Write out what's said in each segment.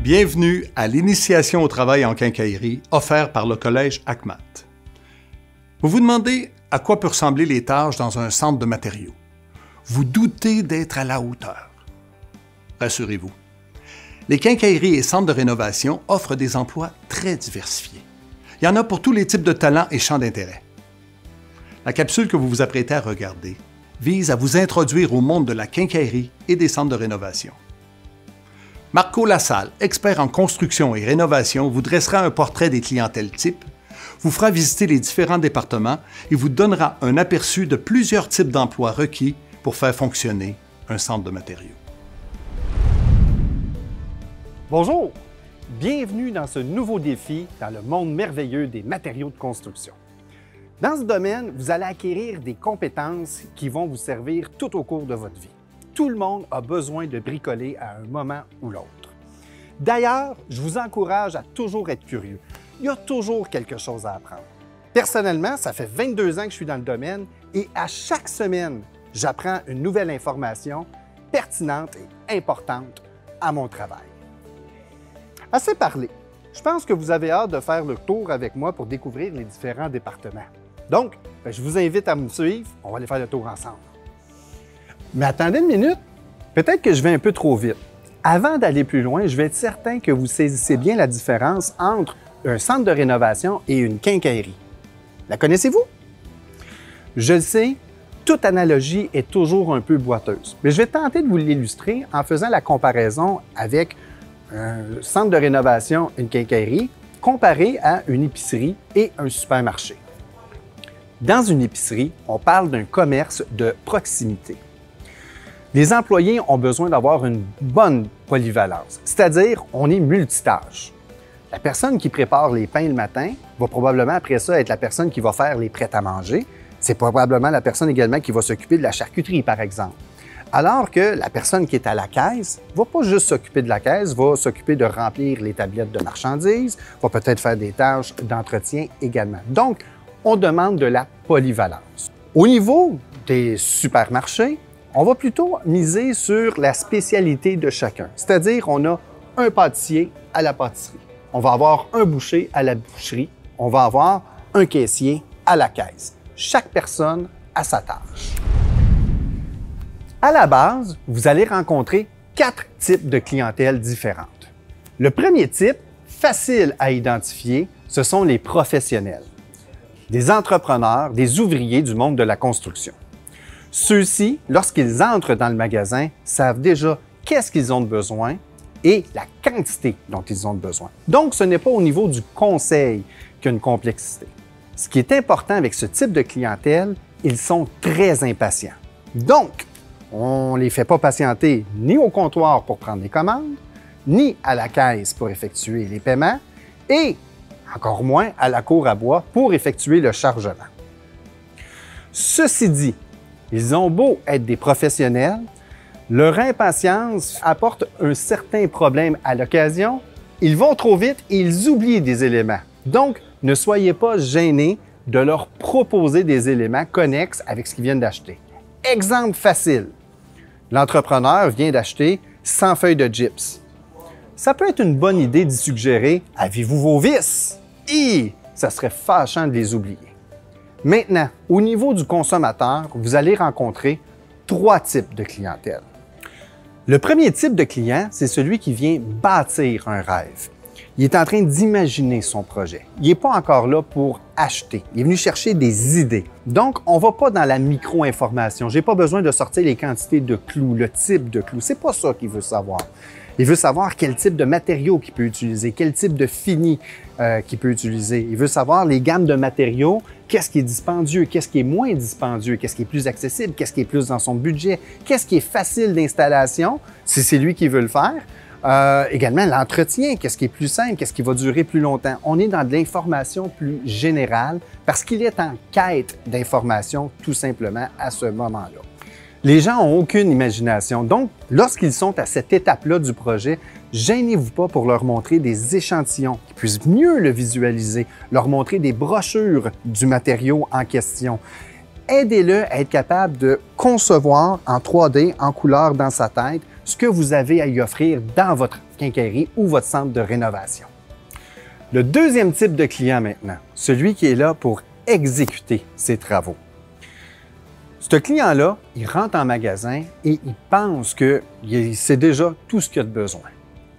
Bienvenue à l'initiation au travail en quincaillerie offert par le Collège ACMAT. Vous vous demandez à quoi peuvent ressembler les tâches dans un centre de matériaux. Vous doutez d'être à la hauteur. Rassurez-vous, les quincailleries et centres de rénovation offrent des emplois très diversifiés. Il y en a pour tous les types de talents et champs d'intérêt. La capsule que vous vous apprêtez à regarder vise à vous introduire au monde de la quincaillerie et des centres de rénovation. Marco Lassalle, expert en construction et rénovation, vous dressera un portrait des clientèles types, vous fera visiter les différents départements et vous donnera un aperçu de plusieurs types d'emplois requis pour faire fonctionner un centre de matériaux. Bonjour! Bienvenue dans ce nouveau défi dans le monde merveilleux des matériaux de construction. Dans ce domaine, vous allez acquérir des compétences qui vont vous servir tout au cours de votre vie. Tout le monde a besoin de bricoler à un moment ou l'autre. D'ailleurs, je vous encourage à toujours être curieux. Il y a toujours quelque chose à apprendre. Personnellement, ça fait 22 ans que je suis dans le domaine et à chaque semaine, j'apprends une nouvelle information pertinente et importante à mon travail. Assez parlé. Je pense que vous avez hâte de faire le tour avec moi pour découvrir les différents départements. Donc, je vous invite à me suivre. On va aller faire le tour ensemble. Mais attendez une minute, peut-être que je vais un peu trop vite. Avant d'aller plus loin, je vais être certain que vous saisissez bien la différence entre un centre de rénovation et une quincaillerie. La connaissez-vous? Je le sais, toute analogie est toujours un peu boiteuse, mais je vais tenter de vous l'illustrer en faisant la comparaison avec un centre de rénovation, une quincaillerie, comparé à une épicerie et un supermarché. Dans une épicerie, on parle d'un commerce de proximité. Les employés ont besoin d'avoir une bonne polyvalence, c'est-à-dire on est multitâche. La personne qui prépare les pains le matin va probablement après ça être la personne qui va faire les prêts à manger. C'est probablement la personne également qui va s'occuper de la charcuterie, par exemple. Alors que la personne qui est à la caisse ne va pas juste s'occuper de la caisse, va s'occuper de remplir les tablettes de marchandises, va peut-être faire des tâches d'entretien également. Donc, on demande de la polyvalence. Au niveau des supermarchés, on va plutôt miser sur la spécialité de chacun. C'est-à-dire, on a un pâtissier à la pâtisserie. On va avoir un boucher à la boucherie. On va avoir un caissier à la caisse. Chaque personne a sa tâche. À la base, vous allez rencontrer 4 types de clientèle différentes. Le premier type, facile à identifier, ce sont les professionnels. Des entrepreneurs, des ouvriers du monde de la construction. Ceux-ci, lorsqu'ils entrent dans le magasin, savent déjà qu'est-ce qu'ils ont besoin et la quantité dont ils ont besoin. Donc, ce n'est pas au niveau du conseil qu'il y a une complexité. Ce qui est important avec ce type de clientèle, ils sont très impatients. Donc, on ne les fait pas patienter ni au comptoir pour prendre les commandes, ni à la caisse pour effectuer les paiements, et encore moins à la cour à bois pour effectuer le chargement. Ceci dit, ils ont beau être des professionnels, leur impatience apporte un certain problème à l'occasion. Ils vont trop vite et ils oublient des éléments. Donc, ne soyez pas gênés de leur proposer des éléments connexes avec ce qu'ils viennent d'acheter. Exemple facile. L'entrepreneur vient d'acheter 100 feuilles de gyps. Ça peut être une bonne idée d'y suggérer « Avez-vous vos vis? » Ça serait fâchant de les oublier. Maintenant, au niveau du consommateur, vous allez rencontrer 3 types de clientèle. Le premier type de client, c'est celui qui vient bâtir un rêve. Il est en train d'imaginer son projet. Il n'est pas encore là pour acheter. Il est venu chercher des idées. Donc, on ne va pas dans la micro-information. Je n'ai pas besoin de sortir les quantités de clous, le type de clous. Ce n'est pas ça qu'il veut savoir. Il veut savoir quel type de matériaux qu'il peut utiliser, quel type de fini qu'il peut utiliser. Il veut savoir les gammes de matériaux, qu'est-ce qui est dispendieux, qu'est-ce qui est moins dispendieux, qu'est-ce qui est plus accessible, qu'est-ce qui est plus dans son budget, qu'est-ce qui est facile d'installation, si c'est lui qui veut le faire. Également, l'entretien, qu'est-ce qui est plus simple, qu'est-ce qui va durer plus longtemps. On est dans de l'information plus générale parce qu'il est en quête d'information tout simplement à ce moment-là. Les gens n'ont aucune imagination. Donc, lorsqu'ils sont à cette étape-là du projet, Gênez-vous pas pour leur montrer des échantillons qui puissent mieux le visualiser, leur montrer des brochures du matériau en question. Aidez-le à être capable de concevoir en 3D, en couleur dans sa tête, ce que vous avez à y offrir dans votre quincaillerie ou votre centre de rénovation. Le deuxième type de client maintenant, celui qui est là pour exécuter ses travaux. Ce client-là, il rentre en magasin et il pense qu'il sait déjà tout ce qu'il a de besoin.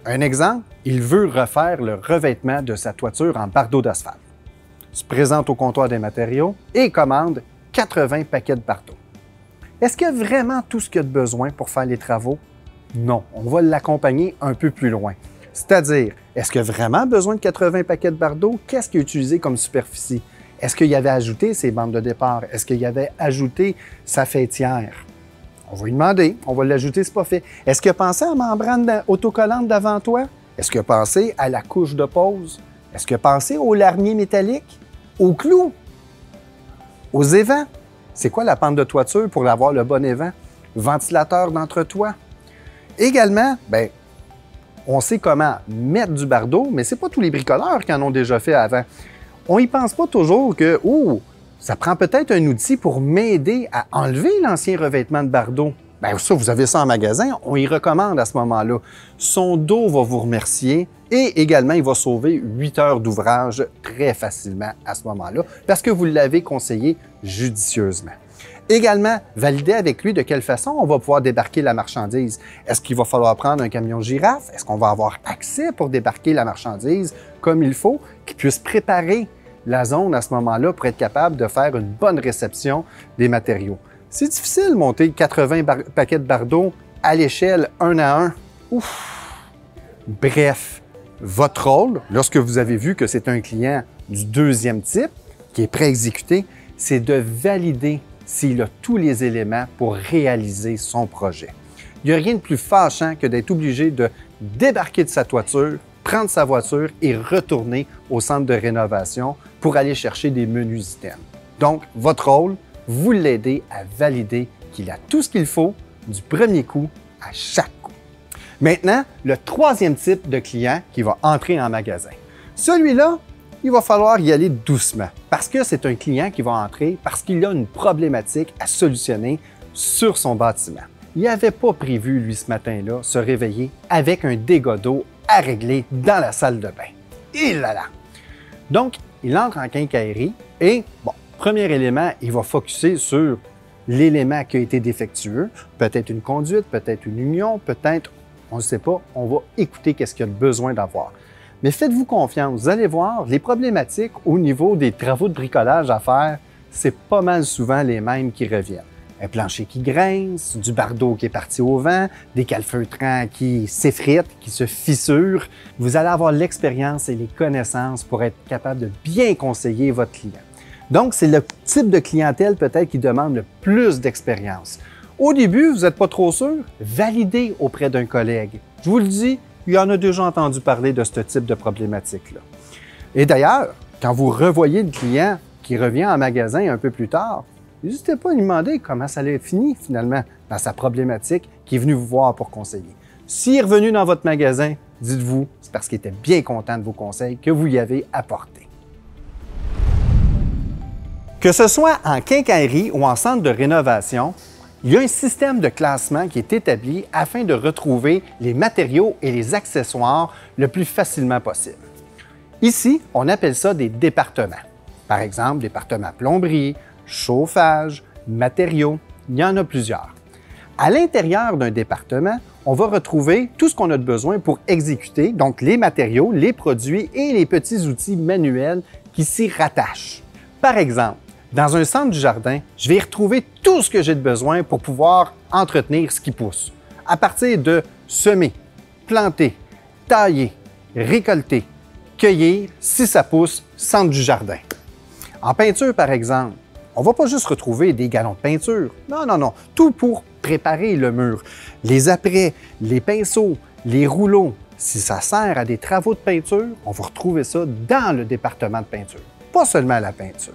Un exemple, il veut refaire le revêtement de sa toiture en bardeau d'asphalte. Il se présente au comptoir des matériaux et commande 80 paquets de bardeaux. Est-ce qu'il y a vraiment tout ce qu'il y a de besoin pour faire les travaux? Non, on va l'accompagner un peu plus loin. C'est-à-dire, est-ce qu'il y a vraiment besoin de 80 paquets de bardeaux? Qu'est-ce qu'il a utilisé comme superficie? Est-ce qu'il y avait ajouté ses bandes de départ? Est-ce qu'il y avait ajouté sa fêtière? On va lui demander, on va l'ajouter, c'est pas fait. Est-ce qu'il a pensé à la membrane autocollante d'avant toi? Est-ce qu'il a pensé à la couche de pose? Est-ce qu'il a pensé au larmier métallique? Au clou? Aux évents? C'est quoi la pente de toiture pour avoir le bon évent? Ventilateur d'entretoit? Également, on sait comment mettre du bardeau, mais ce n'est pas tous les bricoleurs qui en ont déjà fait avant. On n'y pense pas toujours que, ça prend peut-être un outil pour m'aider à enlever l'ancien revêtement de bardeau. Bien, ça, vous avez ça en magasin, on y recommande à ce moment-là. Son dos va vous remercier et également, il va sauver 8 heures d'ouvrage très facilement à ce moment-là parce que vous l'avez conseillé judicieusement. Également, valider avec lui de quelle façon on va pouvoir débarquer la marchandise. Est-ce qu'il va falloir prendre un camion girafe? Est-ce qu'on va avoir accès pour débarquer la marchandise comme il faut, qu'il puisse préparer la zone à ce moment-là pour être capable de faire une bonne réception des matériaux? C'est difficile de monter 80 paquets de bardeaux à l'échelle 1 à 1. Ouf! Bref, votre rôle, lorsque vous avez vu que c'est un client du deuxième type qui est prêt à exécuter, c'est de valider s'il a tous les éléments pour réaliser son projet. Il n'y a rien de plus fâchant que d'être obligé de débarquer de sa toiture, prendre sa voiture et retourner au centre de rénovation pour aller chercher des menus items. Donc, votre rôle, vous l'aidez à valider qu'il a tout ce qu'il faut du premier coup à chaque coup. Maintenant, le troisième type de client qui va entrer en magasin. Celui-là, il va falloir y aller doucement parce que c'est un client qui va entrer parce qu'il a une problématique à solutionner sur son bâtiment. Il n'avait pas prévu, lui, ce matin-là, se réveiller avec un dégât d'eau à régler dans la salle de bain. Et là là! Donc, il entre en quincaillerie et, premier élément, il va focusser sur l'élément qui a été défectueux, peut-être une conduite, peut-être une union, peut-être, on ne sait pas, on va écouter qu'est-ce qu'il y a besoin d'avoir. Mais faites-vous confiance, vous allez voir, les problématiques au niveau des travaux de bricolage à faire, c'est pas mal souvent les mêmes qui reviennent. Un plancher qui grince, du bardeau qui est parti au vent, des calfeutrants qui s'effritent, qui se fissurent. Vous allez avoir l'expérience et les connaissances pour être capable de bien conseiller votre client. Donc, c'est le type de clientèle peut-être qui demande le plus d'expérience. Au début, vous n'êtes pas trop sûr, validez auprès d'un collègue. Je vous le dis, il y en a déjà entendu parler de ce type de problématique-là. Et d'ailleurs, quand vous revoyez le client qui revient en magasin un peu plus tard, n'hésitez pas à lui demander comment ça allait fini finalement dans sa problématique qui est venu vous voir pour conseiller. S'il est revenu dans votre magasin, dites-vous, c'est parce qu'il était bien content de vos conseils que vous y avez apportés. Que ce soit en quincaillerie ou en centre de rénovation, il y a un système de classement qui est établi afin de retrouver les matériaux et les accessoires le plus facilement possible. Ici, on appelle ça des départements. Par exemple, département plomberie, chauffage, matériaux, il y en a plusieurs. À l'intérieur d'un département, on va retrouver tout ce qu'on a de besoin pour exécuter, donc les matériaux, les produits et les petits outils manuels qui s'y rattachent. Par exemple, dans un centre du jardin, je vais y retrouver tout ce que j'ai de besoin pour pouvoir entretenir ce qui pousse. À partir de semer, planter, tailler, récolter, cueillir, si ça pousse, centre du jardin. En peinture, par exemple, on ne va pas juste retrouver des galons de peinture. Non, non, non. Tout pour préparer le mur. Les apprêts, les pinceaux, les rouleaux. Si ça sert à des travaux de peinture, on va retrouver ça dans le département de peinture. Pas seulement la peinture.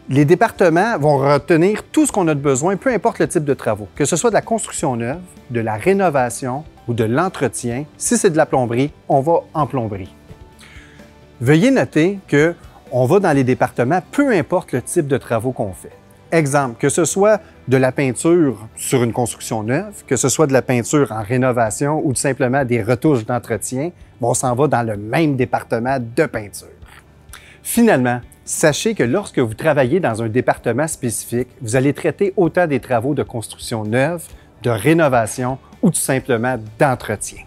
Les départements vont retenir tout ce qu'on a de besoin, peu importe le type de travaux, que ce soit de la construction neuve, de la rénovation ou de l'entretien. Si c'est de la plomberie, on va en plomberie. Veuillez noter qu'on va dans les départements, peu importe le type de travaux qu'on fait. Exemple, que ce soit de la peinture sur une construction neuve, que ce soit de la peinture en rénovation ou tout simplement des retouches d'entretien, on s'en va dans le même département de peinture. Finalement, sachez que lorsque vous travaillez dans un département spécifique, vous allez traiter autant des travaux de construction neuve, de rénovation ou tout simplement d'entretien.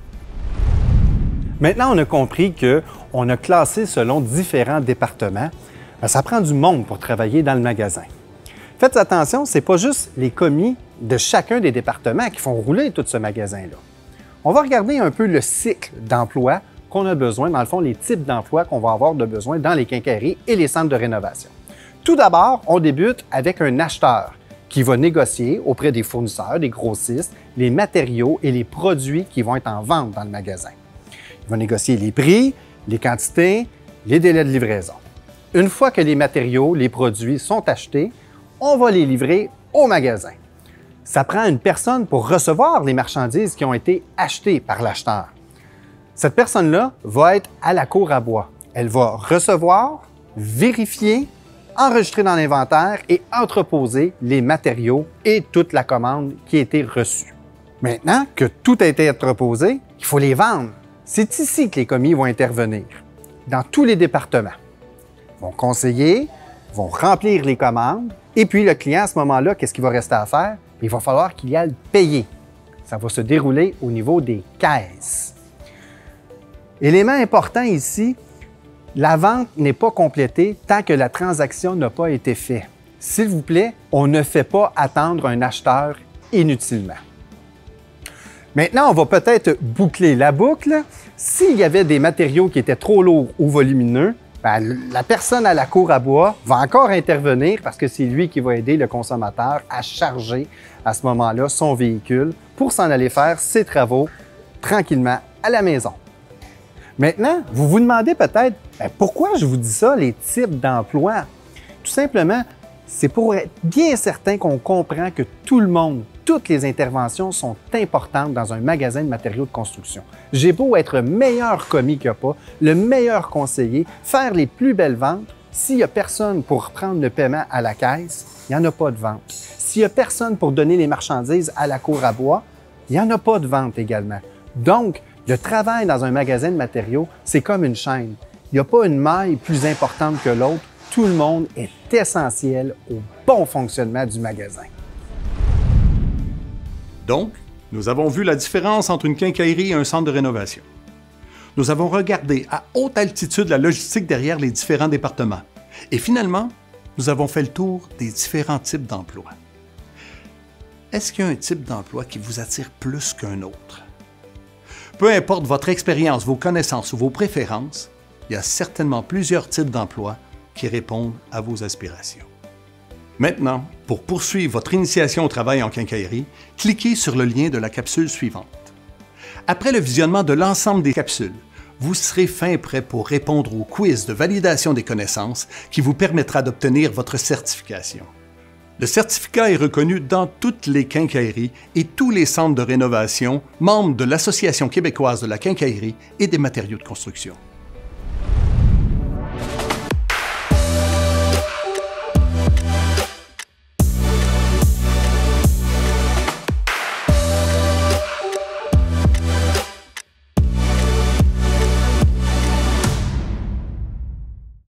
Maintenant, on a compris qu'on a classé selon différents départements. Ça prend du monde pour travailler dans le magasin. Faites attention, ce n'est pas juste les commis de chacun des départements qui font rouler tout ce magasin-là. On va regarder un peu le cycle d'emploi qu'on a besoin, dans le fond, les types d'emplois qu'on va avoir de besoin dans les quincailleries et les centres de rénovation. Tout d'abord, on débute avec un acheteur qui va négocier auprès des fournisseurs, des grossistes, les matériaux et les produits qui vont être en vente dans le magasin. Il va négocier les prix, les quantités, les délais de livraison. Une fois que les matériaux, les produits sont achetés, on va les livrer au magasin. Ça prend une personne pour recevoir les marchandises qui ont été achetées par l'acheteur. Cette personne-là va être à la cour à bois. Elle va recevoir, vérifier, enregistrer dans l'inventaire et entreposer les matériaux et toute la commande qui a été reçue. Maintenant que tout a été entreposé, il faut les vendre. C'est ici que les commis vont intervenir, dans tous les départements. Ils vont conseiller, vont remplir les commandes, et puis le client, à ce moment-là, qu'est-ce qu'il va rester à faire? Il va falloir qu'il aille payer. Ça va se dérouler au niveau des caisses. Élément important ici, la vente n'est pas complétée tant que la transaction n'a pas été faite. S'il vous plaît, on ne fait pas attendre un acheteur inutilement. Maintenant, on va peut-être boucler la boucle. S'il y avait des matériaux qui étaient trop lourds ou volumineux, la personne à la cour à bois va encore intervenir parce que c'est lui qui va aider le consommateur à charger à ce moment-là son véhicule pour s'en aller faire ses travaux tranquillement à la maison. Maintenant, vous vous demandez peut-être pourquoi je vous dis ça, les types d'emplois. Tout simplement, c'est pour être bien certain qu'on comprend que tout le monde, toutes les interventions sont importantes dans un magasin de matériaux de construction. J'ai beau être le meilleur commis qu'il n'y a pas, le meilleur conseiller, faire les plus belles ventes, s'il n'y a personne pour prendre le paiement à la caisse, il n'y en a pas de vente. S'il n'y a personne pour donner les marchandises à la cour à bois, il n'y en a pas de vente également. Donc, le travail dans un magasin de matériaux, c'est comme une chaîne. Il n'y a pas une maille plus importante que l'autre. Tout le monde est essentiel au bon fonctionnement du magasin. Donc, nous avons vu la différence entre une quincaillerie et un centre de rénovation. Nous avons regardé à haute altitude la logistique derrière les différents départements. Et finalement, nous avons fait le tour des différents types d'emplois. Est-ce qu'il y a un type d'emploi qui vous attire plus qu'un autre? Peu importe votre expérience, vos connaissances ou vos préférences, il y a certainement plusieurs types d'emplois qui répondent à vos aspirations. Maintenant, pour poursuivre votre initiation au travail en quincaillerie, cliquez sur le lien de la capsule suivante. Après le visionnement de l'ensemble des capsules, vous serez fin prêt pour répondre au quiz de validation des connaissances qui vous permettra d'obtenir votre certification. Le certificat est reconnu dans toutes les quincailleries et tous les centres de rénovation membres de l'Association québécoise de la quincaillerie et des matériaux de construction.